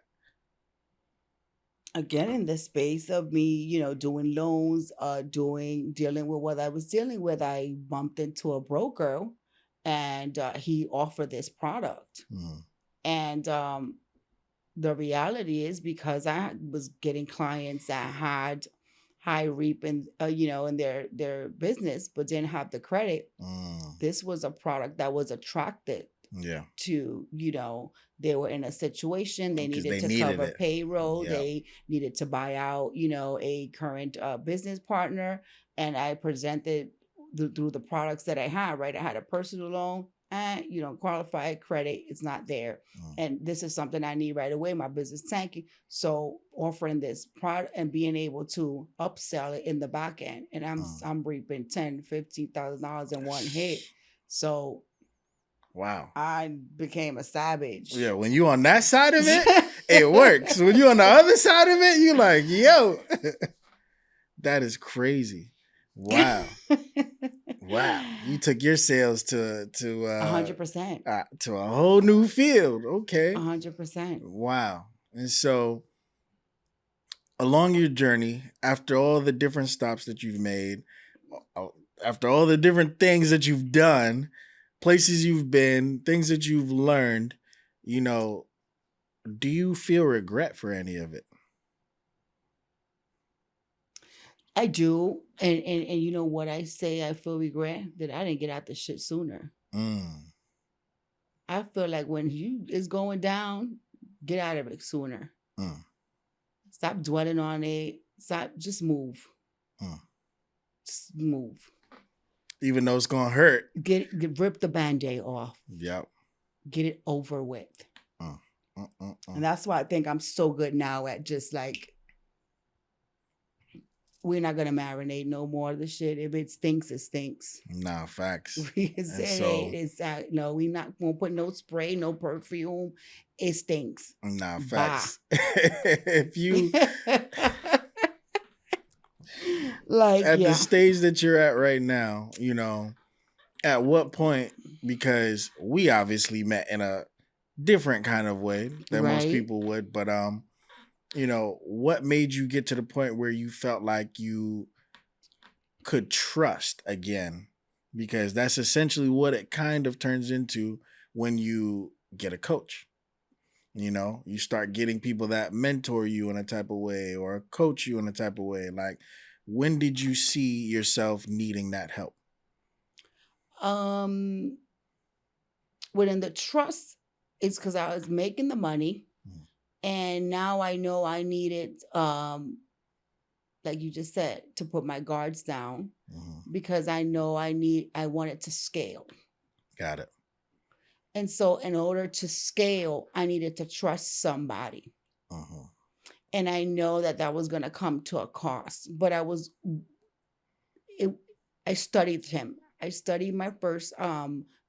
Again, in the space of me, doing loans, dealing with what I was dealing with, I bumped into a broker and he offered this product. And the reality is, because I was getting clients that had high reap in their business, but didn't have the credit. This was a product that was attracted to, they were in a situation, they needed to cover payroll, they needed to buy out, a current business partner. And I presented through the products that I had, right? I had a personal loan, and you don't qualify, credit is not there. And this is something I need right away. My business tanking. So offering this product and being able to upsell it in the back end. And I'm reaping $10,000-$15,000 in one hit. So wow. I became a savage. Yeah, when you on that side of it, it works. When you on the other side of it, you like, yo, that is crazy. Wow. Wow. You took your sales to 100%. To a whole new field. Okay. 100%. Wow. And so along your journey, after all the different stops that you've made, after all the different things that you've done, places you've been, things that you've learned, do you feel regret for any of it? I do. And you know what I say? I feel regret that I didn't get out the shit sooner. I feel like when it's going down, get out of it sooner. Stop dwelling on it. Just move. Just move. Even though it's gonna hurt. Rip the Band-Aid off. Yep. Get it over with. And that's why I think I'm so good now at just like, we're not gonna marinate no more of the shit. If it stinks, it stinks. Nah, facts. We not gonna put no spray, no perfume. It stinks. Nah, facts. If you like at the stage that you're at right now, At what point, because we obviously met in a different kind of way than most Right. people would, but what made you get to the point where you felt like you could trust again? Because that's essentially what it kind of turns into when you get a coach. You start getting people that mentor you in a type of way or coach you in a type of way. Like, when did you see yourself needing that help? Um, within the trust is because I was making the money, Mm. and now I know I needed, like you just said, to put my guards down Mhm. because I wanted to scale. Got it. And so in order to scale, I needed to trust somebody. Mhm. And I know that that was going to come to a cost, but it, I studied him. I studied my first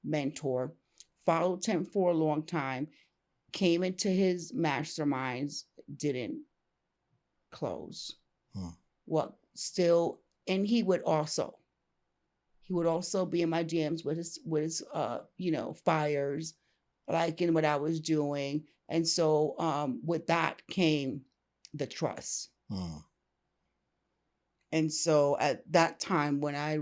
mentor, followed him for a long time, came into his masterminds, didn't close. Hmm. What still, and he would also be in my DMs with his fires, liking what I was doing. And so with that came the trust. Hmm. And so at that time when I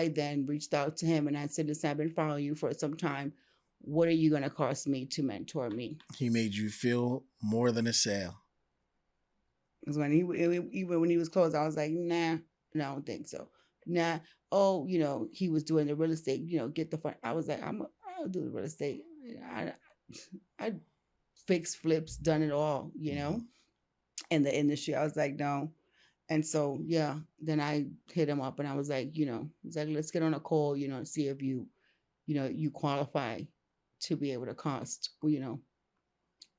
then reached out to him and I said, listen, I've been following you for some time. What are you going to cost me to mentor me? He made you feel more than a sale. Because even when he was closed, I was like, nah, no, I don't think so. Nah. Oh, he was doing the real estate, get the fun. I was like, I'll do the real estate. I, I fixed flips, done it all, Mhm. in the industry. I was like, no. And so, yeah, then I hit him up and I was like, he's like, let's get on a call, and see if you qualify to be able to cost,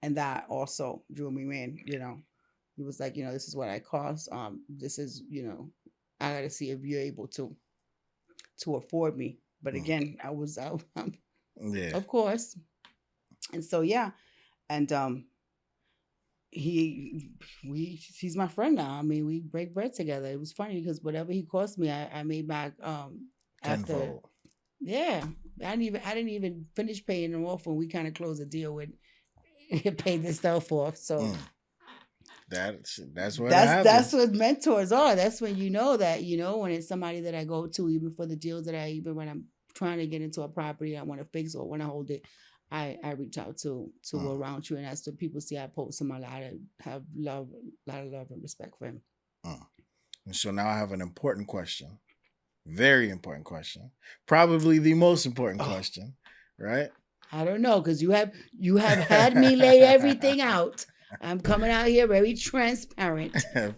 and that also drew me in. He was like, this is what I cost. This is, I got to see if you're able to afford me. But Hmm. again, I was out, Yeah. of course. And so, yeah. And he he's my friend now. I mean, we break bread together. It was funny because whatever he cost me, I made back after. Tenfold. Yeah, I didn't even finish paying him off when we kind of closed the deal with it paid itself off. So Mm. That's what that's happens. what mentors are. That's when you know that, when it's somebody that I go to, even for the deals that even when I'm trying to get into a property I want to fix or want to hold it, I reach out to Mm. around you, and that's what people see I post him a lot. I have a lot of love and respect for him. Mm. And so now I have an important question. Very important question. Probably the most important Oh, question, right? I don't know, because you have had me lay everything out. I'm coming out here very transparent.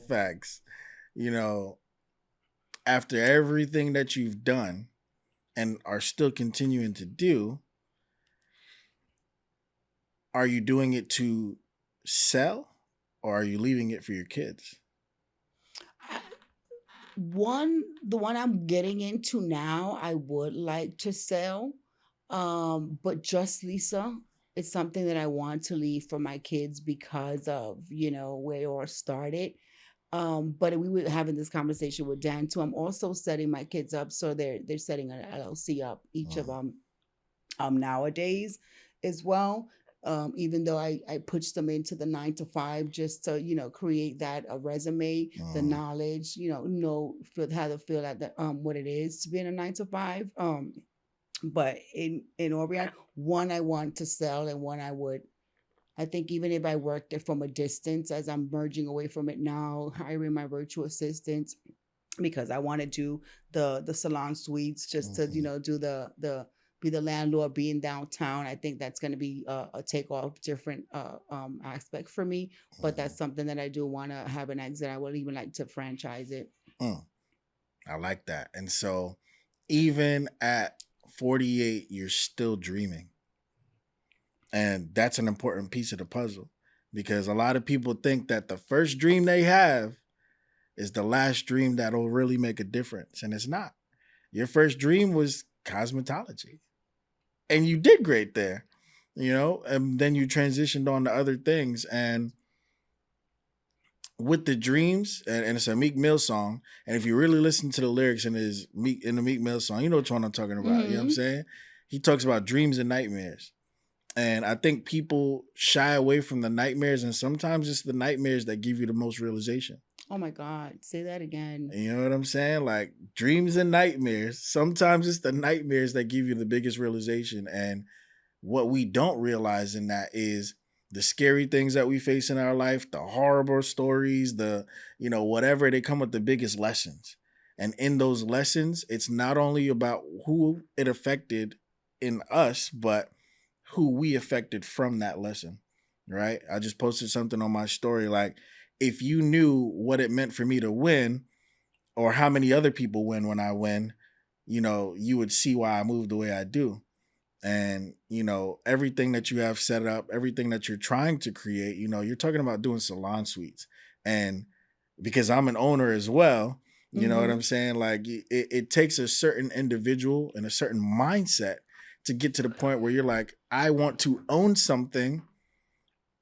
Facts. You know, after everything that you've done and are still continuing to do, are you doing it to sell or are you leaving it for your kids? The one I'm getting into now, I would like to sell. But just Lisa, it's something that I want to leave for my kids because of, where it all started. But we were having this conversation with Dan too. I'm also setting my kids up, so they're setting an LLC up, each of Mm. them, nowadays as well. Even though I pushed them into the 9 to 5 just to, create that a resume, the Mm. knowledge, feel how to feel at the what it is to be in a 9 to 5. But in all reality, one I want to sell, and one I think even if I worked it from a distance, as I'm merging away from it now, hiring my virtual assistants, because I want to do the salon suites just to, Mhm. do the be the landlord, being downtown. I think that's going to be a takeoff different aspect for me. But Mhm. that's something that I do want to have an exit. I would even like to franchise it. Mm. I like that. And so, even at 48, you're still dreaming. And that's an important piece of the puzzle because a lot of people think that the first dream they have is the last dream that'll really make a difference. And it's not. Your first dream was cosmetology, and you did great there, and then you transitioned on to other things. And with the dreams, and it's a Meek Mill song. And if you really listen to the lyrics in the Meek Mill song, you know which one I'm talking about. You know what I'm saying? He talks about dreams and nightmares. And I think people shy away from the nightmares, and sometimes it's the nightmares that give you the most realization. Oh my God. Say that again. You know what I'm saying? Like dreams and nightmares. Sometimes it's the nightmares that give you the biggest realization. And what we don't realize in that is the scary things that we face in our life, the horrible stories, whatever, they come with the biggest lessons. And in those lessons, it's not only about who it affected in us, but who we affected from that lesson, right? I just posted something on my story. Like, if you knew what it meant for me to win or how many other people win when I win, you would see why I move the way I do. And, everything that you have set up, everything that you're trying to create, you're talking about doing salon suites. And because I'm an owner as well, you know what I'm saying? Like it takes a certain individual and a certain mindset to get to the point where you're like, I want to own something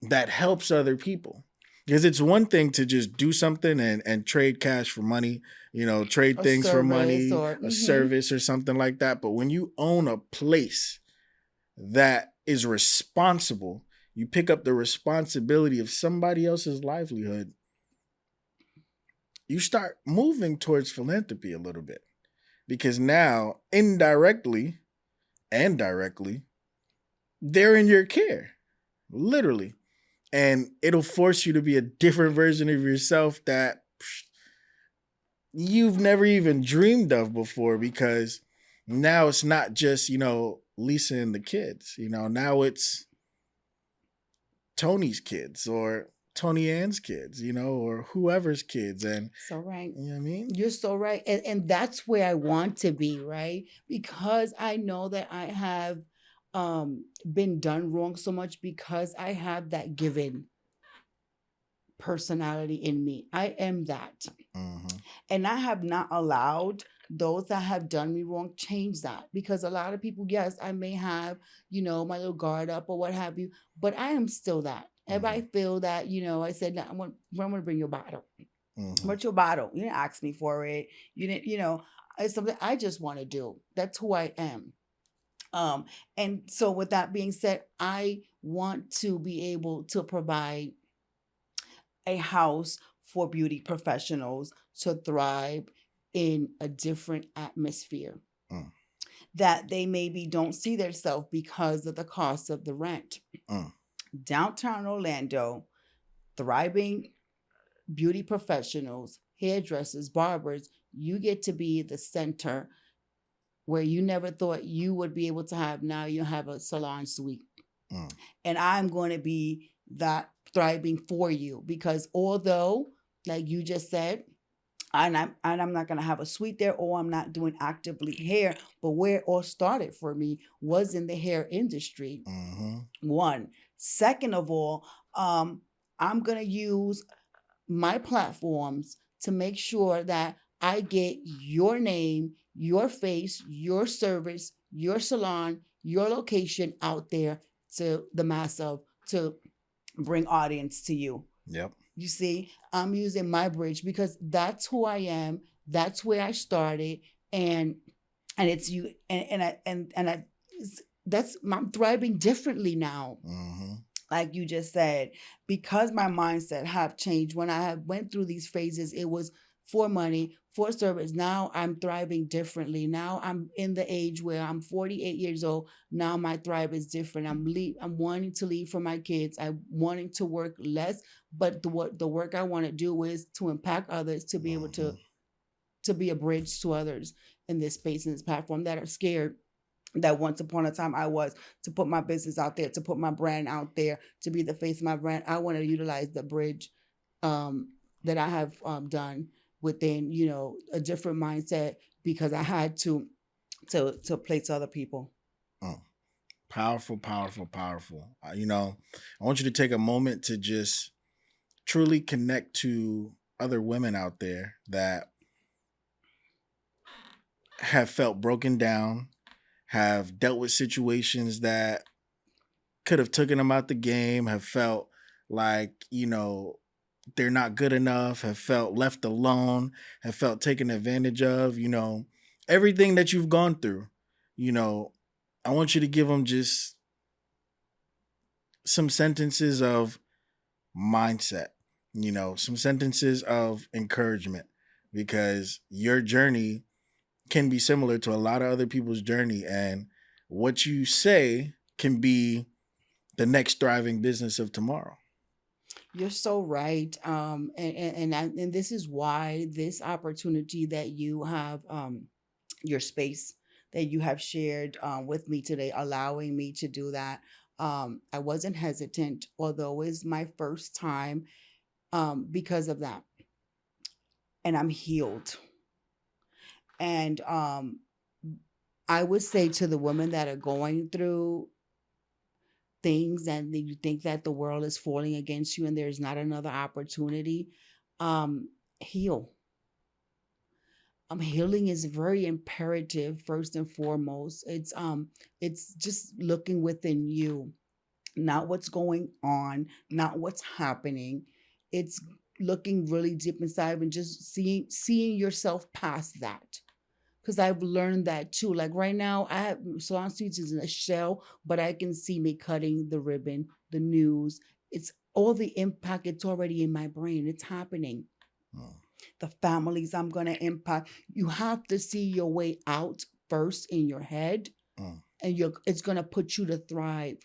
that helps other people. Because it's one thing to just do something and trade cash for money, trade things for money, a service or something like that. But when you own a place that is responsible, you pick up the responsibility of somebody else's livelihood, you start moving towards philanthropy a little bit. Because now, indirectly and directly, they're in your care, literally. And it'll force you to be a different version of yourself that you've never even dreamed of before, because now it's not just, Lisa and the kids, now it's Tony's kids or Tony Ann's kids, or whoever's kids. And so right. You know what I mean? You're so right. And that's where I want to be, right? Because I know that I have been done wrong so much, because I have that given personality in me. I am that. And I have not allowed those that have done me wrong change that, because a lot of people, yes, I may have, my little guard up or what have you, but I am still that. If I feel that, I said, no, I'm going to bring your bottle. What's your bottle? You didn't ask me for it. You didn't, it's something I just want to do. That's who I am. And so with that being said, I want to be able to provide a house for beauty professionals to thrive in a different atmosphere that they maybe don't see themselves because of the cost of the rent. Downtown Orlando, thriving beauty professionals, hairdressers, barbers, you get to be the center where you never thought you would be able to have. Now you have a salon suite. And I'm going to be that thriving for you, because although, like you just said, and I'm not going to have a suite there, or I'm not doing actively hair, but where it all started for me was in the hair industry. One. Second of all, I'm going to use my platforms to make sure that I get your name, your face, your service, your salon, your location out there to the mass of, to bring audience to you. Yep. You see, I'm using my bridge because that's who I am. That's where I started, and it's you, and I that's, I'm thriving differently now. Like you just said, because my mindset have changed. When I have went through these phases, it was for money, for service. Now I'm thriving differently. Now I'm in the age where I'm 48 years old. Now my thrive is different. I'm wanting to leave for my kids. I'm wanting to work less, but the work I want to do is to impact others, to be able to be a bridge to others in this space, in this platform, that are scared, that once upon a time I was, to put my business out there, to put my brand out there, to be the face of my brand. I want to utilize the bridge that I have done within, a different mindset, because I had to place other people. Powerful, powerful, powerful. I want you to take a moment to just truly connect to other women out there that have felt broken down, have dealt with situations that could have taken them out the game, have felt like, they're not good enough, have felt left alone, have felt taken advantage of, everything that you've gone through, you know, I want you to give them just some sentences of mindset, some sentences of encouragement, because your journey can be similar to a lot of other people's journey. And what you say can be the next thriving business of tomorrow. You're so right. And this is why this opportunity that you have, your space that you have shared with me today, allowing me to do that. I wasn't hesitant, although it's my first time, because of that. And I'm healed. And I would say to the women that are going through things and you think that the world is falling against you and there's not another opportunity, heal. Healing is very imperative first and foremost. It's just looking within you, not what's going on, not what's happening. It's looking really deep inside and just seeing yourself past that. Because I've learned that too. Like right now, I have Salon Suites is in a shell, but I can see me cutting the ribbon, the news. It's all the impact. It's already in my brain. It's happening. Mm. The families I'm going to impact. You have to see your way out first in your head, and it's going to put you to thrive.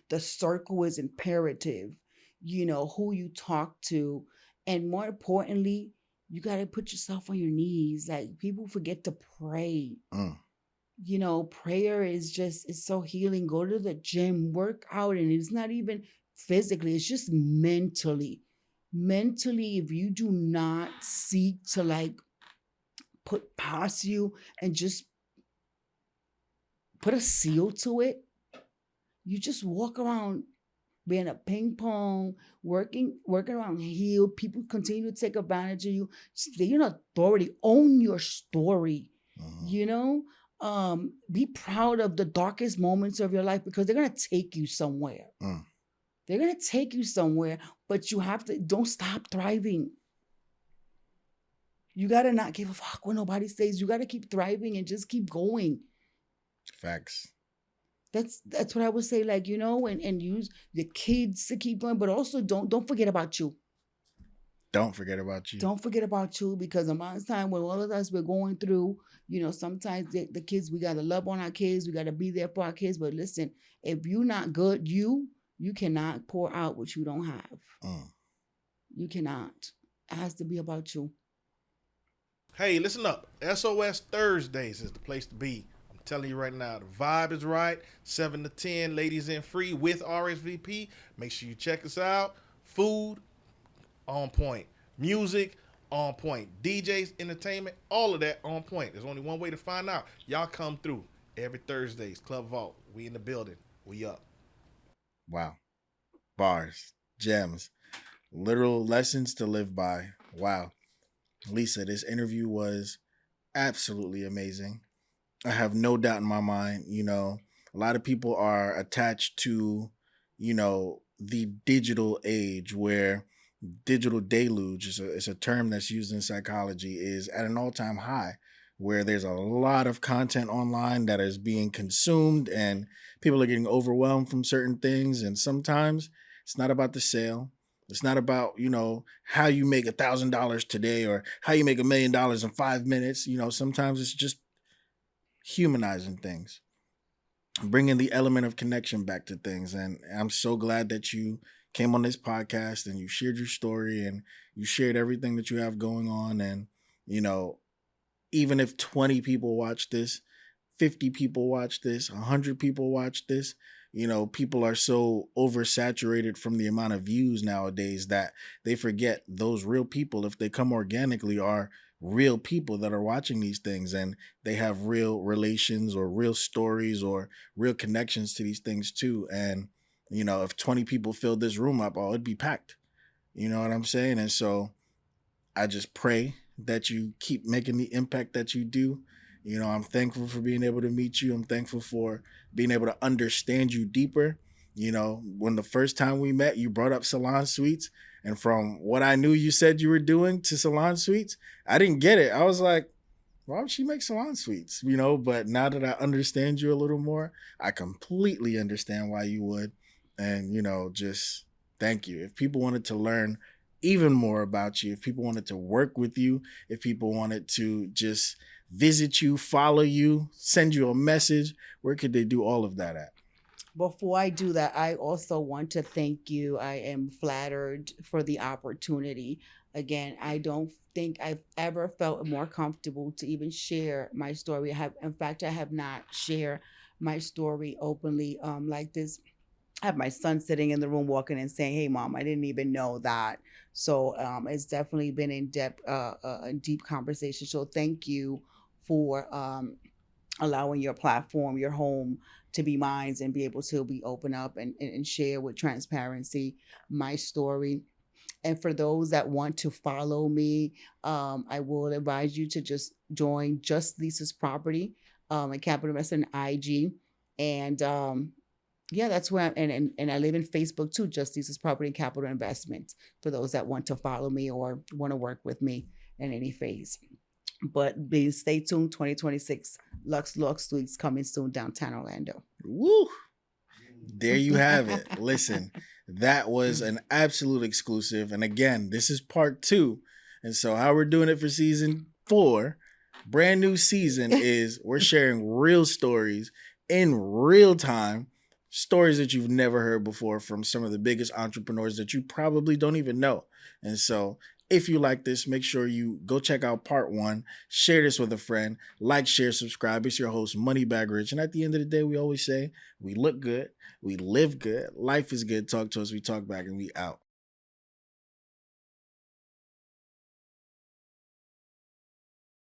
The circle is imperative. Who you talk to, and more importantly, you got to put yourself on your knees. Like people forget to pray. Prayer is so healing. Go to the gym, work out, and it's not even physically, it's just mentally. Mentally, if you do not seek to like put past you and just put a seal to it, you just walk around being a ping pong, working around healed. People continue to take advantage of you. You're an authority. Own your story. Be proud of the darkest moments of your life, because they're gonna take you somewhere. They're gonna take you somewhere, but you have to don't stop thriving. You gotta not give a fuck what nobody says. You gotta keep thriving and just keep going. Facts. That's what I would say, like, and use the kids to keep going, but also don't forget about you. Don't forget about you. Don't forget about you, because the amount of time when all of us we're going through, sometimes the kids, we gotta love on our kids, we gotta be there for our kids. But listen, if you're not good, you cannot pour out what you don't have. You cannot. It has to be about you. Hey, listen up. SOS Thursdays is the place to be. I'm telling you right now, the vibe is right. 7 to 10, ladies in free with RSVP. Make sure you check us out. Food, on point. Music, on point. DJs, entertainment, all of that on point. There's only one way to find out. Y'all come through every Thursdays. Club Vault. We in the building. We up. Wow. Bars, gems, literal lessons to live by. Wow. Lisa, this interview was absolutely amazing. I have no doubt in my mind, a lot of people are attached to, the digital age, where digital deluge is a term that's used in psychology, is at an all-time high, where there's a lot of content online that is being consumed and people are getting overwhelmed from certain things. And sometimes it's not about the sale. It's not about, how you make $1,000 today or how you make $1 million in 5 minutes. Sometimes it's just humanizing things, bringing the element of connection back to things. And I'm so glad that you came on this podcast and you shared your story and you shared everything that you have going on. And, even if 20 people watch this, 50 people watch this, 100 people watch this, people are so oversaturated from the amount of views nowadays that they forget those real people, if they come organically, are real people that are watching these things, and they have real relations or real stories or real connections to these things too. And, if 20 people filled this room up, it'd be packed. You know what I'm saying? And so I just pray that you keep making the impact that you do. I'm thankful for being able to meet you. I'm thankful for being able to understand you deeper. You know, when the first time we met, you brought up salon suites. And from what I knew you said you were doing to salon suites, I didn't get it. I was like, why would she make salon suites? You know, but now that I understand you a little more, I completely understand why you would. And, you know, just thank you. If people wanted to learn even more about you, if people wanted to work with you, if people wanted to just visit you, follow you, send you a message, where could they do all of that at? Before I do that, I also want to thank you. I am flattered for the opportunity. Again, I don't think I've ever felt more comfortable to even share my story. In fact, I have not shared my story openly like this. I have my son sitting in the room walking and saying, "Hey, mom, I didn't even know that." So it's definitely been in depth, a deep conversation. So thank you for allowing your platform, your home, to be mine and be able to be open up and share with transparency my story. And for those that want to follow me, I will advise you to just join Just Lisa's Property and Capital Investment IG. And yeah, that's where and I live in Facebook too, Just Lisa's Property and Capital Investment, for those that want to follow me or want to work with me in any phase. But stay tuned, 2026 Lux Suites coming soon downtown Orlando. Woo! There you have it. Listen, that was an absolute exclusive. And again, this is part 2. And so how we're doing it for season 4, brand new season, is we're sharing real stories in real time, stories that you've never heard before from some of the biggest entrepreneurs that you probably don't even know. And so if you like this, make sure you go check out part 1, share this with a friend, like, share, subscribe. It's your host, Moneybag Rich. And at the end of the day, we always say, we look good, we live good, life is good. Talk to us, we talk back, and we out.